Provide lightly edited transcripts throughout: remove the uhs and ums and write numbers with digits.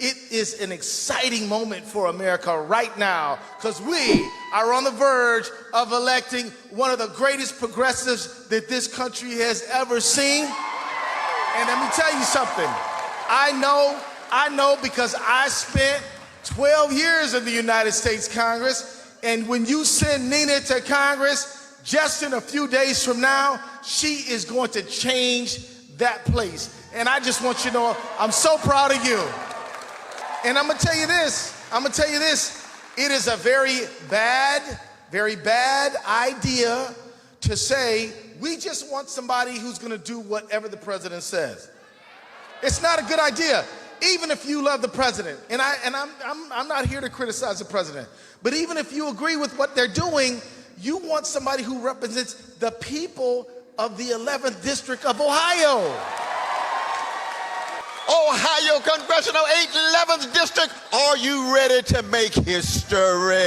it is an exciting moment for America right now because we are on the verge of electing one of the greatest progressives that this country has ever seen. And let me tell you something. I know because I spent 12 years in the United States Congress, and when you send Nina to Congress, just in a few days from now, she is going to change that place. And I just want you to know, I'm so proud of you. And I'm gonna tell you this, it is a very bad idea to say, we just want somebody who's gonna do whatever the president says. It's not a good idea, even if you love the president. And I'm not here to criticize the president, but even if you agree with what they're doing, you want somebody who represents the people of the 11th District of Ohio. Ohio Congressional 11th District, are you ready to make history?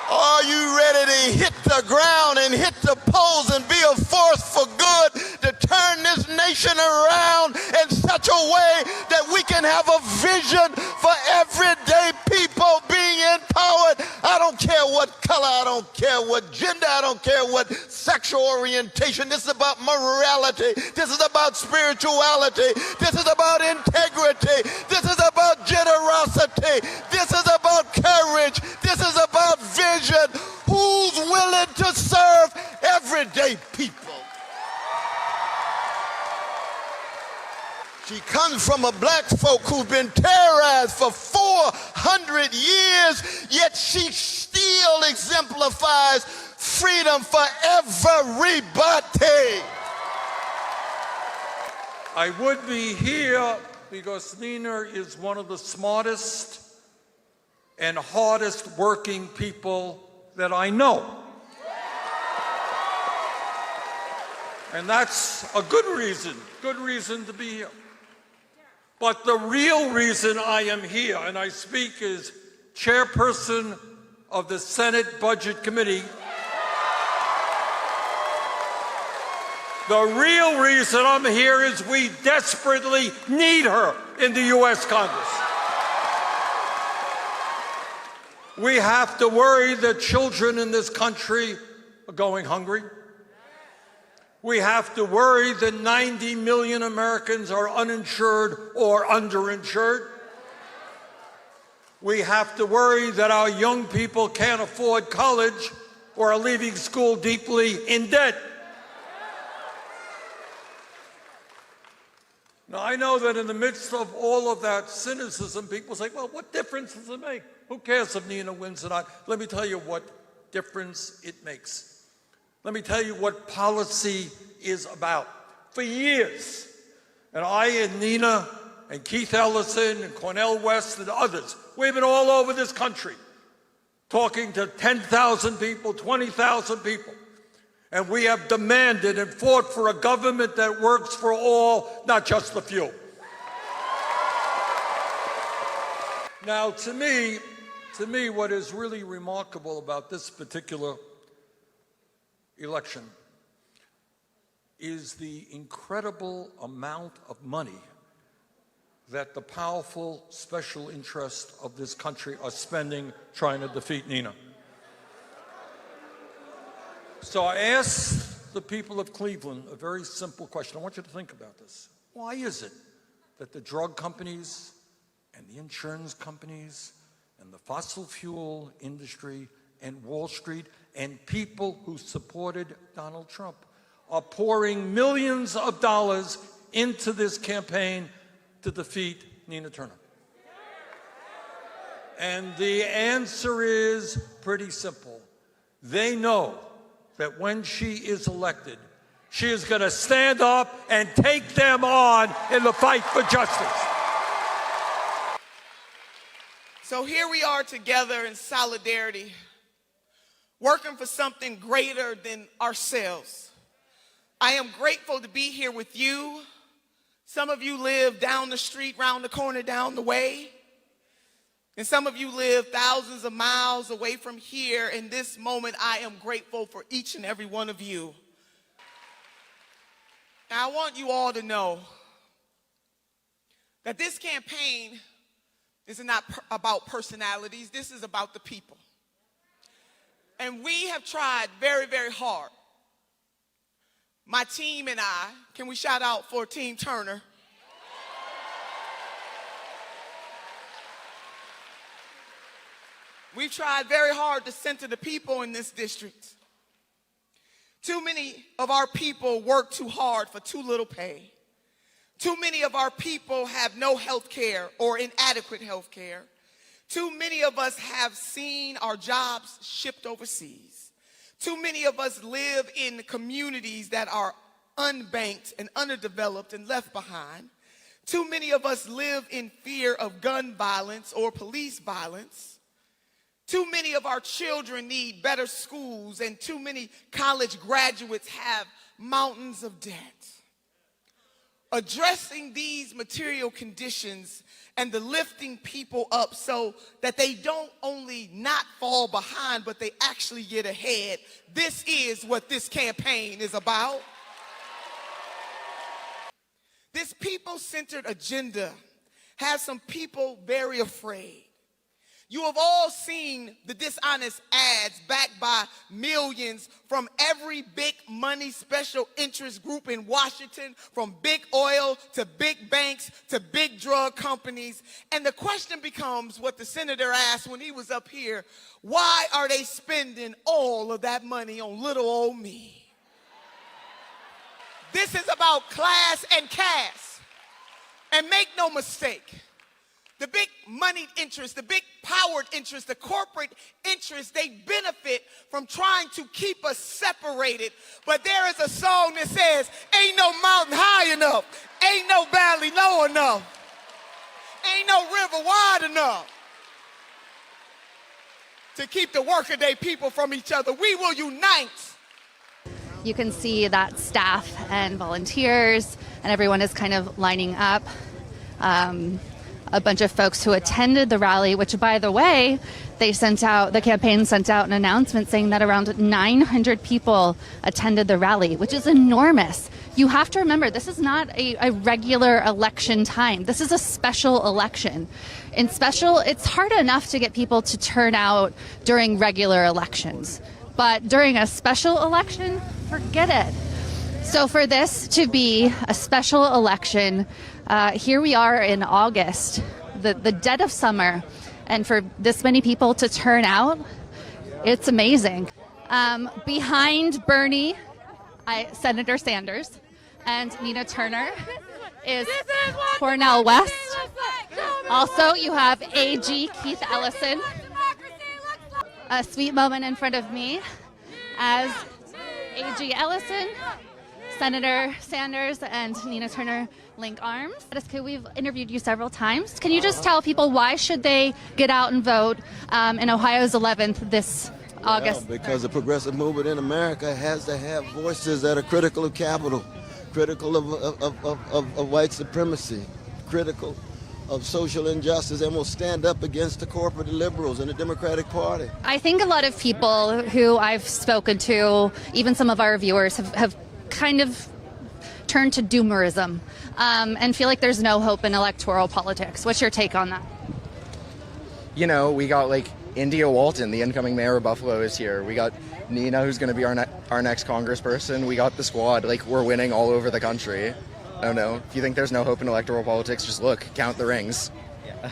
Are you ready to hit the ground and hit the polls and be a force for good to turn this nation around in such a way that we can have a vision for everyday people being empowered? I don't care what color, I don't care what gender, I don't care what sexual orientation. This is about morality. This is about spirituality. This is about integrity. This is about generosity. This is about courage. This is about vision. Who's willing to serve everyday people? She comes from a black folk who've been terrorized for 400 years, yet she still exemplifies freedom for everybody. I would be here because Nina is one of the smartest and hardest working people that I know. And that's a good reason to be here. But the real reason I am here, and I speak as chairperson of the Senate Budget Committee, the real reason I'm here is we desperately need her in the U.S. Congress. We have to worry that children in this country are going hungry. We have to worry that 90 million Americans are uninsured or underinsured. We have to worry that our young people can't afford college or are leaving school deeply in debt. Now, I know that in the midst of all of that cynicism, people say, well, what difference does it make? Who cares if Nina wins or not? Let me tell you what difference it makes. Let me tell you what policy is about. For years, and I and Nina and Keith Ellison and Cornel West and others, we've been all over this country talking to 10,000 people, 20,000 people. And we have demanded and fought for a government that works for all, not just the few. Now, to me, what is really remarkable about this particular election is the incredible amount of money that the powerful special interests of this country are spending trying to defeat Nina. So I asked the people of Cleveland a very simple question. I want you to think about this. Why is it that the drug companies and the insurance companies and the fossil fuel industry and Wall Street and people who supported Donald Trump are pouring millions of dollars into this campaign to defeat Nina Turner? And the answer is pretty simple. They know that when she is elected, she is going to stand up and take them on in the fight for justice. So here we are together in solidarity, working for something greater than ourselves. I am grateful to be here with you. Some of you live down the street, round the corner, down the way. And some of you live thousands of miles away from here. In this moment, I am grateful for each and every one of you. Now, I want you all to know that this campaign is not about personalities. This is about the people. And we have tried very, very hard. My team and I, can we shout out for Team Turner? We've tried very hard to center the people in this district. Too many of our people work too hard for too little pay. Too many of our people have no health care or inadequate health care. Too many of us have seen our jobs shipped overseas. Too many of us live in communities that are unbanked and underdeveloped and left behind. Too many of us live in fear of gun violence or police violence. Too many of our children need better schools, and too many college graduates have mountains of debt. Addressing these material conditions and the lifting people up so that they don't only not fall behind, but they actually get ahead. This is what this campaign is about. This people-centered agenda has some people very afraid. You have all seen the dishonest ads backed by millions from every big money special interest group in Washington, from big oil to big banks to big drug companies. And the question becomes what the senator asked when he was up here: why are they spending all of that money on little old me? This is about class and caste. And make no mistake, the big moneyed interests, the big powered interests, the corporate interests, they benefit from trying to keep us separated. But there is a song that says, ain't no mountain high enough, ain't no valley low enough, ain't no river wide enough to keep the workaday people from each other. We will unite. You can see that staff and volunteers and everyone is kind of lining up. A bunch of folks who attended the rally, which, by the way, the campaign sent out an announcement saying that around 900 people attended the rally, which is enormous. You have to remember, this is not a regular election time. This is a special election. In special, it's hard enough to get people to turn out during regular elections. But during a special election, forget it. So for this to be a special election, here we are in August, the dead of summer, and for this many people to turn out, it's amazing. Behind Bernie, Senator Sanders, and Nina Turner is Cornel West. Also, you have AG Keith Ellison. A sweet moment in front of me as AG Ellison, Senator Sanders, and Nina Turner link arms. We've interviewed you several times. Can you just tell people why should they get out and vote in Ohio's 11th this August? Well, because the progressive movement in America has to have voices that are critical of capital, critical of white supremacy, critical of social injustice, and will stand up against the corporate liberals and the Democratic Party. I think a lot of people who I've spoken to, even some of our viewers, have kind of turned to doomerism and feel like there's no hope in electoral politics. What's your take on that? You know, we got like India Walton, the incoming mayor of Buffalo, is here. We got Nina, who's going to be our next congressperson. We got the squad. Like, we're winning all over the country. I don't know. If you think there's no hope in electoral politics, just look, count the rings. Yeah.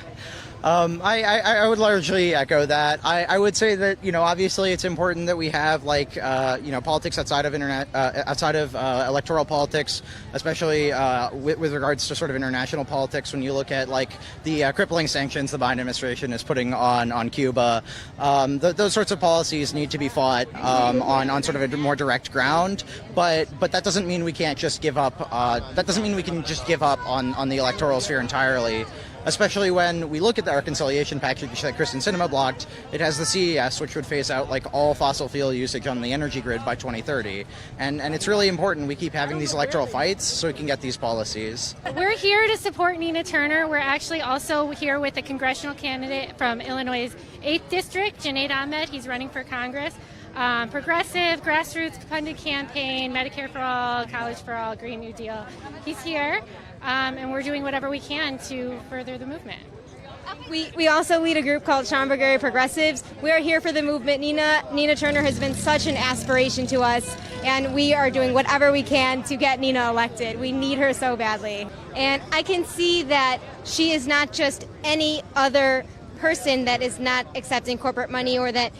I would largely echo that. I would say that, you know, obviously it's important that we have politics outside of electoral politics, especially with regards to sort of international politics. When you look at like the crippling sanctions the Biden administration is putting on Cuba, those sorts of policies need to be fought on sort of a more direct ground. But that doesn't mean we can't just give up. That doesn't mean we can just give up on the electoral sphere entirely. Especially when we look at the reconciliation package that Kristen Sinema blocked, it has the CES, which would phase out like all fossil fuel usage on the energy grid by 2030. And it's really important we keep having these electoral fights so we can get these policies. We're here to support Nina Turner. We're actually also here with a congressional candidate from Illinois' 8th District, Junaid Ahmed. He's running for Congress. Progressive, grassroots funded campaign, Medicare for all, college for all, Green New Deal. He's here. and we're doing whatever we can to further the movement. We also lead a group called Schaumburg Progressives. We are here for the movement. Nina Turner has been such an aspiration to us, and we are doing whatever we can to get Nina elected. We need her so badly. And I can see that she is not just any other person that is not accepting corporate money or that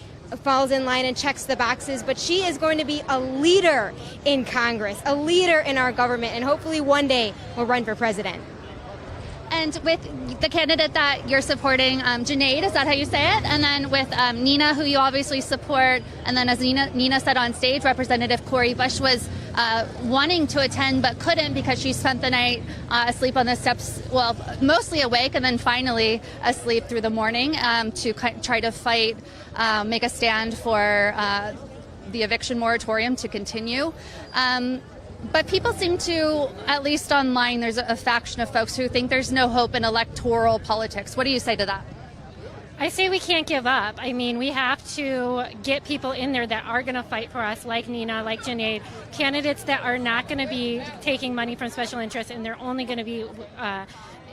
falls in line and checks the boxes, but she is going to be a leader in Congress, a leader in our government, and hopefully one day will run for president. And with the candidate that you're supporting, Junaid, is that how you say it? And then with Nina, who you obviously support, and then as Nina said on stage, Representative Cori Bush was wanting to attend but couldn't because she spent the night asleep on the steps, well, mostly awake and then finally asleep through the morning to try to fight, make a stand for the eviction moratorium to continue. But people seem to, at least online, there's a faction of folks who think there's no hope in electoral politics. What do you say to that? I say we can't give up. I mean, we have to get people in there that are going to fight for us, like Nina, like Junaid, candidates that are not going to be taking money from special interests, and they're only going to be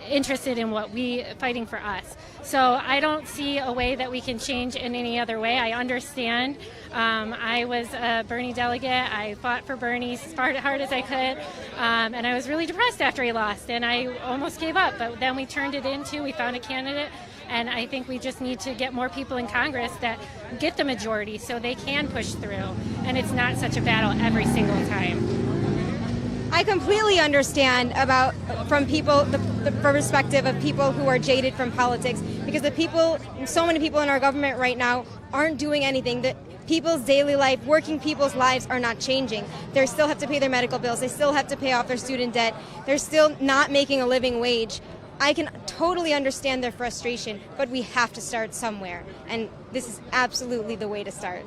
interested in what we fighting for us. So I don't see a way that we can change in any other way. I understand. I was a Bernie delegate. I fought for Bernie as hard as I could, and I was really depressed after he lost, and I almost gave up. But then we turned it into, we found a candidate, and I think we just need to get more people in Congress that get the majority so they can push through, and it's not such a battle every single time. I completely understand from people the perspective of people who are jaded from politics, because so many people in our government right now aren't doing anything. That people's daily life, working people's lives are not changing. They still have to pay their medical bills. They still have to pay off their student debt. They're still not making a living wage. I can totally understand their frustration, but we have to start somewhere, and this is absolutely the way to start.